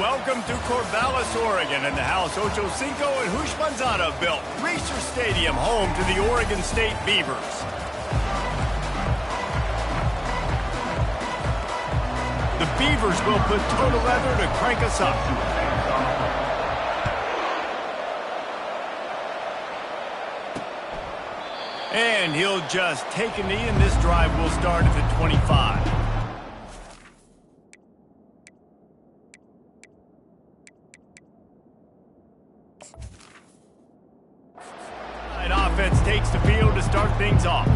Welcome to Corvallis, Oregon, in the house Ocho Cinco and Houshmandzadeh built. Reser Stadium, home to the Oregon State Beavers. The Beavers will put total leather to crank us up. And he'll just take a knee, and this drive will start at the 25. Offense takes the field to start things off.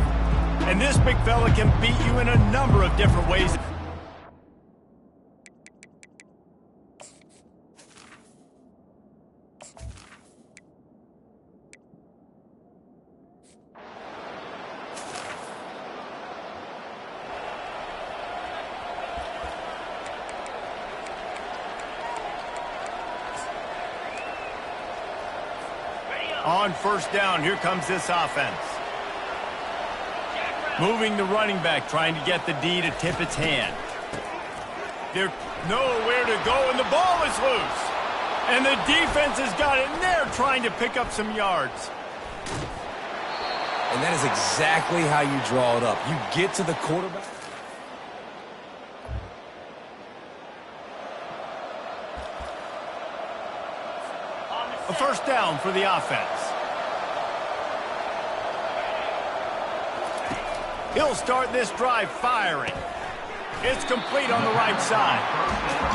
And this big fella can beat you in a number of different ways. On first down, here comes this offense. Moving the running back, trying to get the D to tip its hand. There's nowhere to go, and the ball is loose. And the defense has got it, and they're trying to pick up some yards. And that is exactly how you draw it up. You get to the quarterback. A first down for the offense. He'll start this drive firing. It's complete on the right side.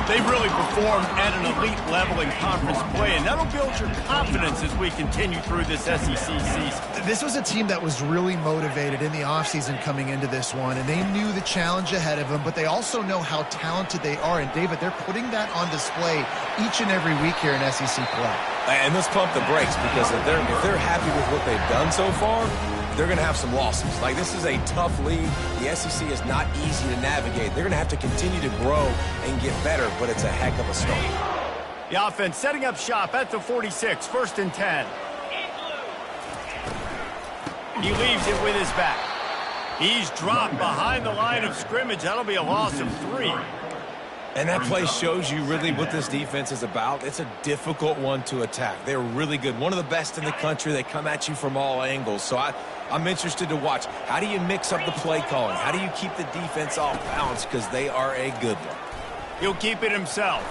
They've really performed at an elite level in conference play, and that'll build your confidence as we continue through this SEC season. This was a team that was really motivated in the offseason coming into this one, and they knew the challenge ahead of them, but they also know how talented they are. And, David, they're putting that on display each and every week here in SEC play. And let's pump the brakes, because if they're happy with what they've done so far, they're going to have some losses. Like, this is a tough league. The SEC is not easy to navigate. They're going to have to continue to grow and get better, but it's a heck of a start. The offense setting up shop at the 46, 1st and 10. He leaves it with his back. He's dropped behind the line of scrimmage. That'll be a loss of 3. And that play shows you really what this defense is about. It's a difficult one to attack. They're really good. One of the best in the country. They come at you from all angles. So I'm interested to watch. How do you mix up the play calling? How do you keep the defense off balance? Because they are a good one. He'll keep it himself.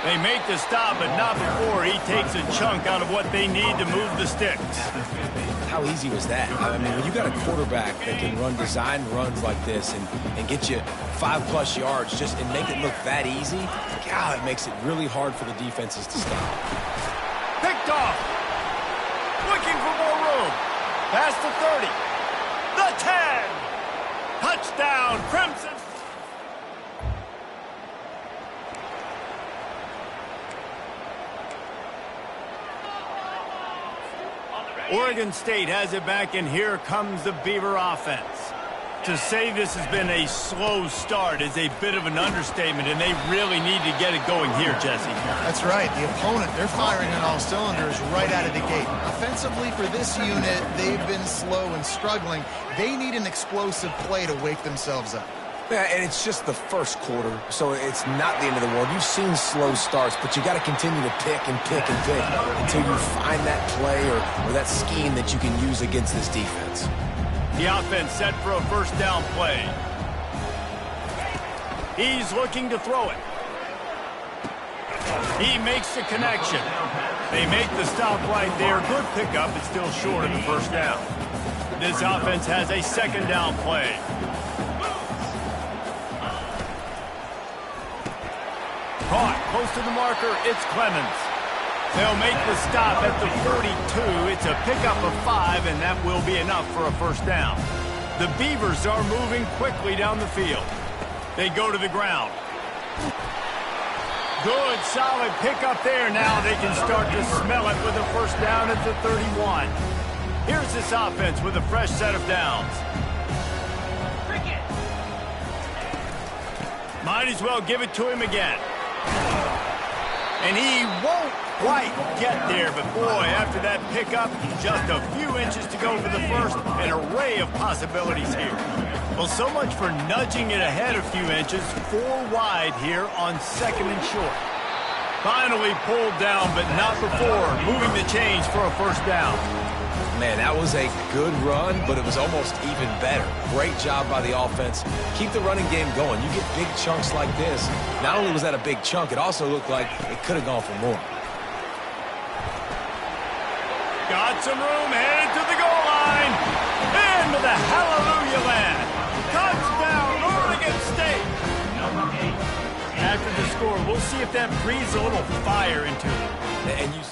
They make the stop, but not before he takes a chunk out of what they need to move the sticks. How easy was that? I mean, when you got a quarterback that can run design runs like this and get you 5+ yards and make it look that easy, God, it makes it really hard for the defenses to stop. Picked off. Looking for more room. Past the 30. The 10. Touchdown, Crimson. Oregon State has it back, and here comes the Beaver offense. To say this has been a slow start is a bit of an understatement, and they really need to get it going here, Jesse. That's right. The opponent, they're firing on all cylinders right out of the gate. Offensively for this unit, they've been slow and struggling. They need an explosive play to wake themselves up. Yeah, and it's just the first quarter, so it's not the end of the world. You've seen slow starts, but you got to continue to pick and pick and pick until you find that play or that scheme that you can use against this defense. The offense set for a first down play. He's looking to throw it. He makes the connection. They make the stop right there. Good pickup, but still short of the first down. This offense has a second down play. Caught close to the marker, it's Clemens. They'll make the stop at the 42. It's a pickup of 5, and that will be enough for a first down. The Beavers are moving quickly down the field. They go to the ground. Good, solid pickup there. Now they can start to smell it with a first down at the 31. Here's this offense with a fresh set of downs. Might as well give it to him again. And he won't quite get there, but boy, after that pickup, just a few inches to go for the first. An array of possibilities here. Well, so much for nudging it ahead a few inches. 4 wide here on 2nd and short. Finally pulled down, but not before moving the chains for a first down. Man, that was a good run, but it was almost even better. Great job by the offense. Keep the running game going. You get big chunks like this. Not only was that a big chunk, it also looked like it could have gone for more. Got some room, headed to the goal line. Into the hallelujah land. Touchdown, Oregon State. After the score, we'll see if that breathes a little fire into it. And you...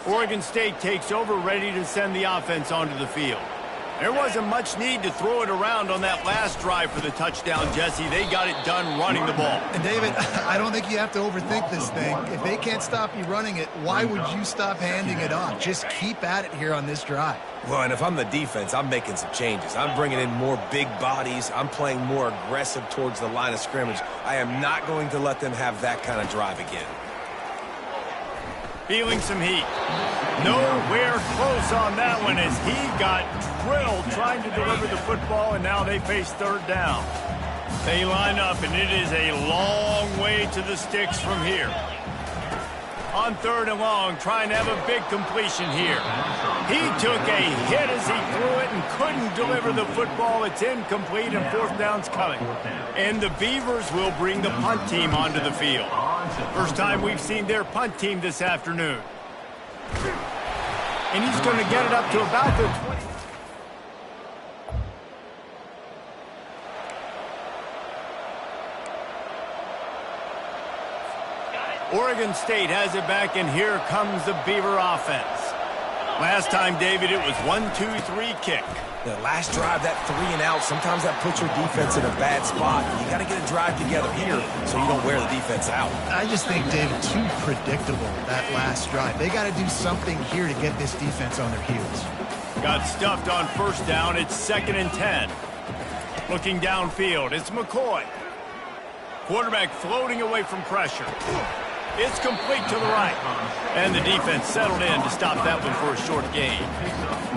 Oregon State takes over, ready to send the offense onto the field. There wasn't much need to throw it around on that last drive for the touchdown, Jesse. They got it done running the ball. And, David, I don't think you have to overthink this thing. If they can't stop you running it, why would you stop handing it off? Just keep at it here on this drive. Well, and if I'm the defense, I'm making some changes. I'm bringing in more big bodies. I'm playing more aggressive towards the line of scrimmage. I am not going to let them have that kind of drive again. Feeling some heat. Nowhere close on that one as he got drilled trying to deliver the football, and now they face third down. They line up, and it is a long way to the sticks from here. On third and long, trying to have a big completion here. He took a hit as he threw it and couldn't deliver the football. It's incomplete, and fourth down's coming. And the Beavers will bring the punt team onto the field. First time we've seen their punt team this afternoon. And he's going to get it up to about the 20. Oregon State has it back, and here comes the Beaver offense. Last time, David, it was 1-2-3 kick. The last drive, that 3 and out, sometimes that puts your defense in a bad spot. You got to get a drive together here so you don't wear the defense out. I just think, David, too predictable, that last drive. They got to do something here to get this defense on their heels. Got stuffed on first down. It's 2nd and 10. Looking downfield, it's McCoy. Quarterback floating away from pressure. It's complete to the right. And the defense settled in to stop that one for a short gain.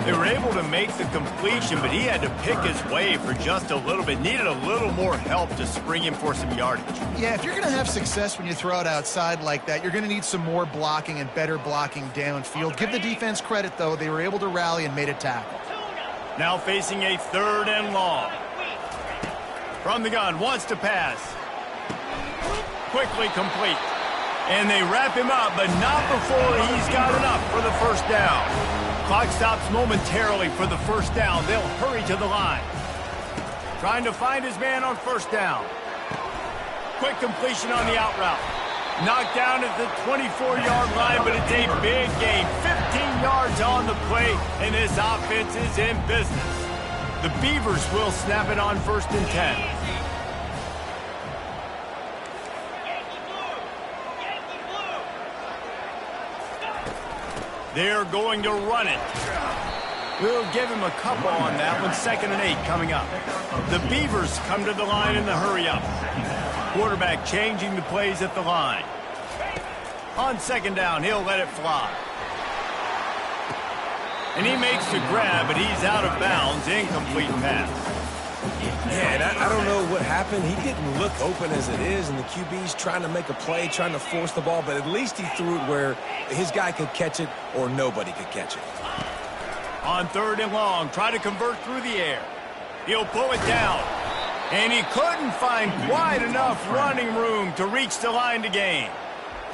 They were able to make the completion, but he had to pick his way for just a little bit. Needed a little more help to spring him for some yardage. Yeah, if you're going to have success when you throw it outside like that, you're going to need some more blocking and better blocking downfield. Give the defense credit, though. They were able to rally and made a tackle. Now facing a 3rd and long. From the gun, wants to pass. Quickly complete. And they wrap him up, but not before he's got enough for the first down. Clock stops momentarily for the first down. They'll hurry to the line. Trying to find his man on first down. Quick completion on the out route. Knocked down at the 24-yard line, but it's a big gain. 15 yards on the play, and this offense is in business. The Beavers will snap it on 1st and 10. They're going to run it. We'll give him a couple on that one. 2nd and 8 coming up. The Beavers come to the line in the hurry-up. Quarterback changing the plays at the line. On 2nd down, he'll let it fly. And he makes the grab, but he's out of bounds. Incomplete pass. Yeah, and I don't know what happened. He didn't look open as it is, and the QB's trying to make a play, trying to force the ball, but at least he threw it where his guy could catch it or nobody could catch it. On 3rd and long, try to convert through the air. He'll pull it down, and he couldn't find quite enough running room to reach the line to gain.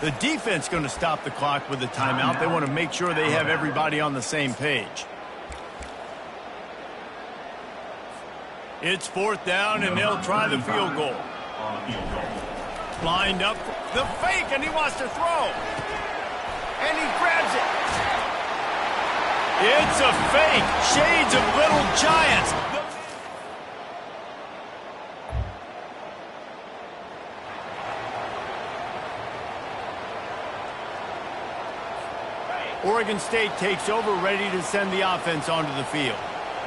The defense going to stop the clock with a timeout. They want to make sure they have everybody on the same page. It's 4th down, and they'll try the field goal. Lined up, the fake, and he wants to throw. And he grabs it. It's a fake. Shades of Little Giants. Oregon State takes over, ready to send the offense onto the field.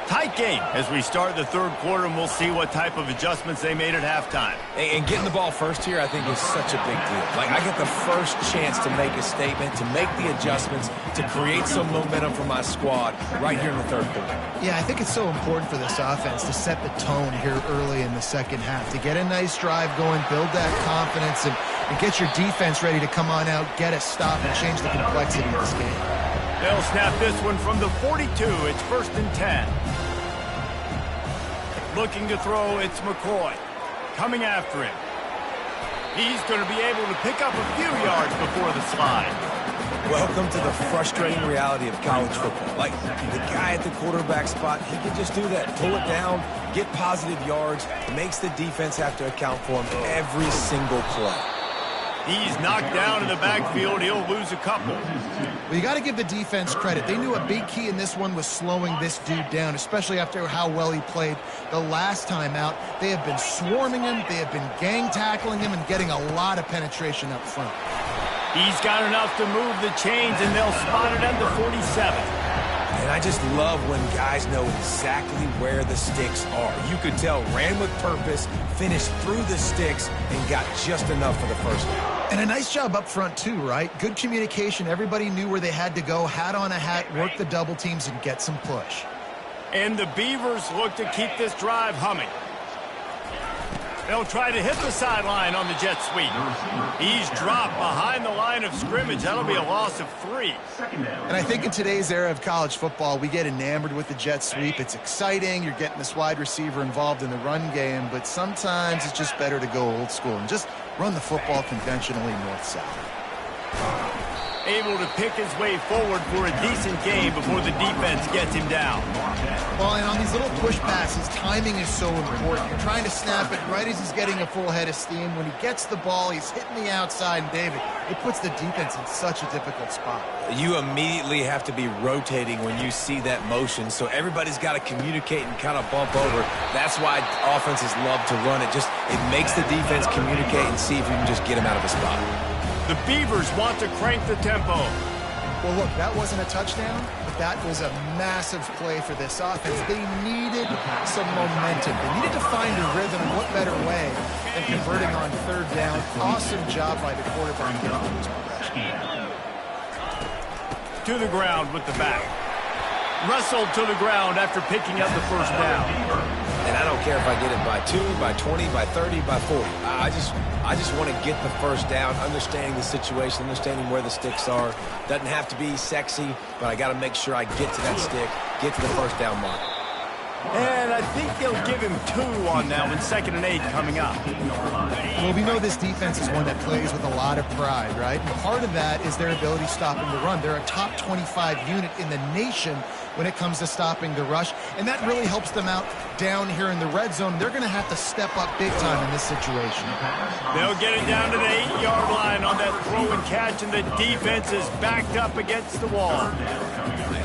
Tight game as we start the third quarter, and we'll see what type of adjustments they made at halftime. And getting the ball first here, I think, is such a big deal. Like, I get the first chance to make a statement, to make the adjustments, to create some momentum for my squad right here in the third quarter. Yeah, I think it's so important for this offense to set the tone here early in the second half, to get a nice drive going, build that confidence, and get your defense ready to come on out, get a stop, and change the complexity of this game. They'll snap this one from the 42. It's 1st and 10. Looking to throw, it's McCoy. Coming after him. He's going to be able to pick up a few yards before the slide. Welcome to the frustrating reality of college football. Like, the guy at the quarterback spot, he can just do that. Pull it down, get positive yards, makes the defense have to account for him every single play. He's knocked down in the backfield. He'll lose a couple. Well, you got to give the defense credit. They knew a big key in this one was slowing this dude down, especially after how well he played the last time out. They have been swarming him. They have been gang tackling him and getting a lot of penetration up front. He's got enough to move the chains, and they'll spot it at the 47. And I just love when guys know exactly where the sticks are. You could tell, ran with purpose, finished through the sticks, and got just enough for the first down. And a nice job up front, too, right? Good communication. Everybody knew where they had to go, hat on a hat, work the double teams, and get some push. And the Beavers look to keep this drive humming. They'll try to hit the sideline on the jet sweep. He's dropped behind the line of scrimmage. That'll be a loss of 3. And I think in today's era of college football, we get enamored with the jet sweep. It's exciting. You're getting this wide receiver involved in the run game, but sometimes it's just better to go old school and just run the football conventionally north-south. Able to pick his way forward for a decent game before the defense gets him down. Well, and on these little push passes, timing is so important. You're trying to snap it right as he's getting a full head of steam. When he gets the ball, he's hitting the outside, and David, it puts the defense in such a difficult spot. You immediately have to be rotating when you see that motion, so everybody's got to communicate and kind of bump over. That's why offenses love to run it. It makes the defense communicate and see if you can just get him out of a spot. The Beavers want to crank the tempo. Well, look, that wasn't a touchdown, but that was a massive play for this offense. They needed some momentum. They needed to find a rhythm, and what better way than converting on third down. Awesome job by the quarterback getting to his progression. To the ground with the back. Wrestled to the ground after picking up the first down. And I don't care if I get it by 2, by 20, by 30, by 40. I just want to get the first down, understanding the situation, understanding where the sticks are. Doesn't have to be sexy, but I got to make sure I get to that stick, get to the first down mark. And I think they'll give him 2 on that one, 2nd and 8 coming up. Well, we know this defense is one that plays with a lot of pride, right? And part of that is their ability stopping the run. They're a top 25 unit in the nation when it comes to stopping the rush, and that really helps them out down here in the red zone. They're going to have to step up big time in this situation. They'll get it down to the 8-yard line on that throw and catch, and the defense is backed up against the wall.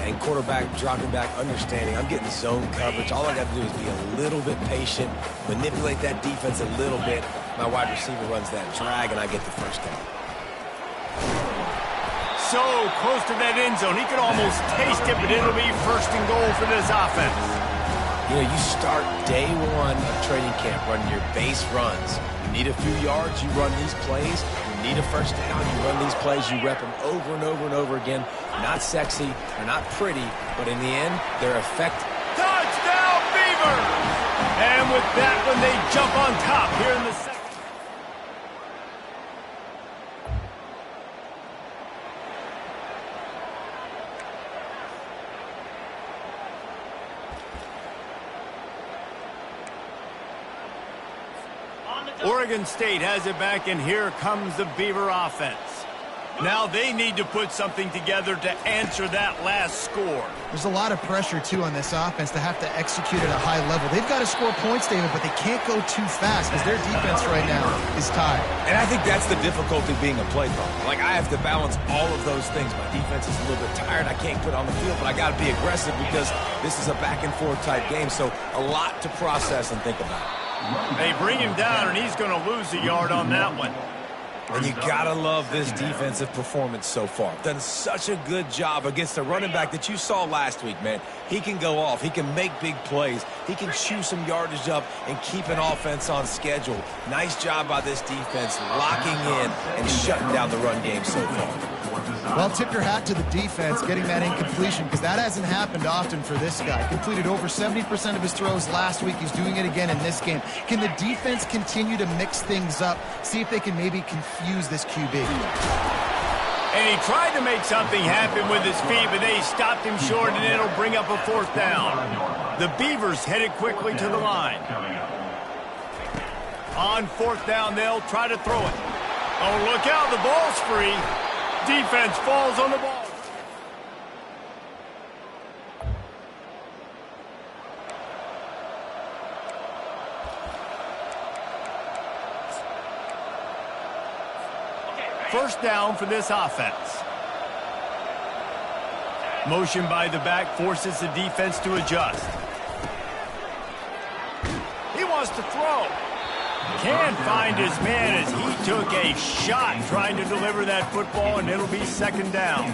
And quarterback dropping back, understanding I'm getting zone coverage. All I got to do is be a little bit patient, manipulate that defense a little bit. My wide receiver runs that drag, and I get the first down. So close to that end zone. He could almost taste it, but it'll be 1st and goal for this offense. You know, you start day one of training camp running your base runs. You need a few yards, you run these plays. You need a first down, you run these plays. You rep them over and over and over again. Not sexy, they're not pretty, but in the end, they're effective. Touchdown, Beavers! And with that one, they jump on top here in the second. Oregon State has it back, and here comes the Beaver offense. Now they need to put something together to answer that last score. There's a lot of pressure, too, on this offense to have to execute at a high level. They've got to score points, David, but they can't go too fast because their defense right now is tired. And I think that's the difficulty being a play caller. Like, I have to balance all of those things. My defense is a little bit tired. I can't put it on the field, but I got to be aggressive because this is a back-and-forth type game, so a lot to process and think about. They bring him down, and he's going to lose a yard on that one. And you gotta love this defensive performance so far. Done such a good job against the running back that you saw last week, man. He can go off. He can make big plays. He can chew some yardage up and keep an offense on schedule. Nice job by this defense locking in and shutting down the run game so far. Well, tip your hat to the defense getting that incompletion, because that hasn't happened often for this guy. Completed over 70% of his throws last week. He's doing it again in this game. Can the defense continue to mix things up, see if they can maybe confuse this QB? And he tried to make something happen with his feet, but they stopped him short, and it'll bring up a 4th down. The Beavers headed quickly to the line. On 4th down, they'll try to throw it. Oh, look out, the ball's free. Defense falls on the ball. First down for this offense. Motion by the back forces the defense to adjust. He wants to throw. Can't find his man as he took a shot trying to deliver that football, and it'll be 2nd down.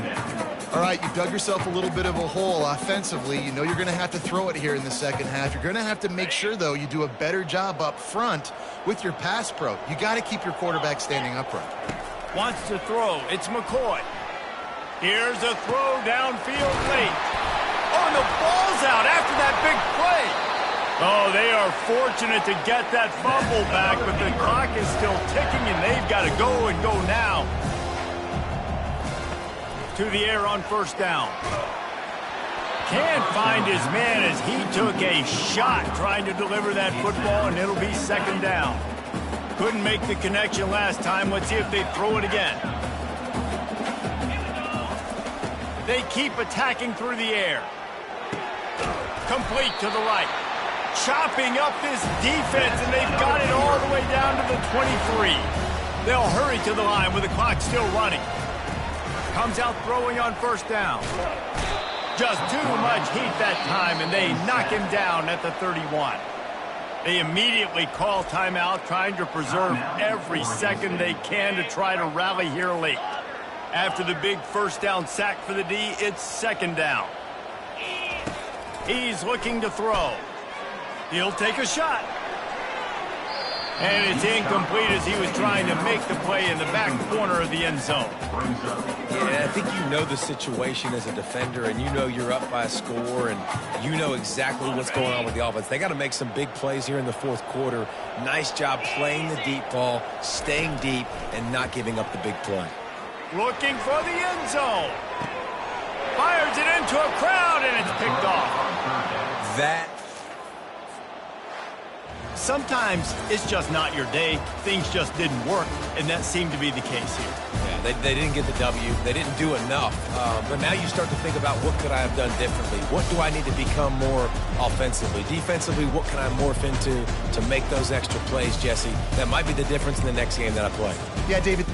All right, you dug yourself a little bit of a hole offensively. You know you're going to have to throw it here in the second half. You're going to have to make sure, though, you do a better job up front with your pass pro. You got to keep your quarterback standing upright. Wants to throw. It's McCoy. Here's a throw downfield late. Oh, and the ball's out after that big play. Oh, they are fortunate to get that fumble back, but the clock is still ticking, and they've got to go and go now. To the air on 1st down. Can't find his man as he took a shot trying to deliver that football, and it'll be 2nd down. Couldn't make the connection last time. Let's see if they throw it again. They keep attacking through the air. Complete to the right. Chopping up this defense, and they've got it all the way down to the 23. They'll hurry to the line with the clock still running. Comes out throwing on 1st down. Just too much heat that time, and they knock him down at the 31. They immediately call timeout, trying to preserve every second they can to try to rally here late. After the big 1st down sack for the D, it's 2nd down. He's looking to throw. He'll take a shot. And it's incomplete as he was trying to make the play in the back corner of the end zone. Yeah, I think you know the situation as a defender, and you know you're up by a score, and you know exactly what's going on with the offense. They got to make some big plays here in the 4th quarter. Nice job playing the deep ball, staying deep, and not giving up the big play. Looking for the end zone. Fires it into a crowd, and it's picked off. Sometimes it's just not your day. Things just didn't work, and that seemed to be the case here. Yeah, they didn't get the W. They didn't do enough. But now you start to think about, what could I have done differently? What do I need to become more offensively? Defensively, what can I morph into to make those extra plays, Jesse? That might be the difference in the next game that I play. Yeah, David.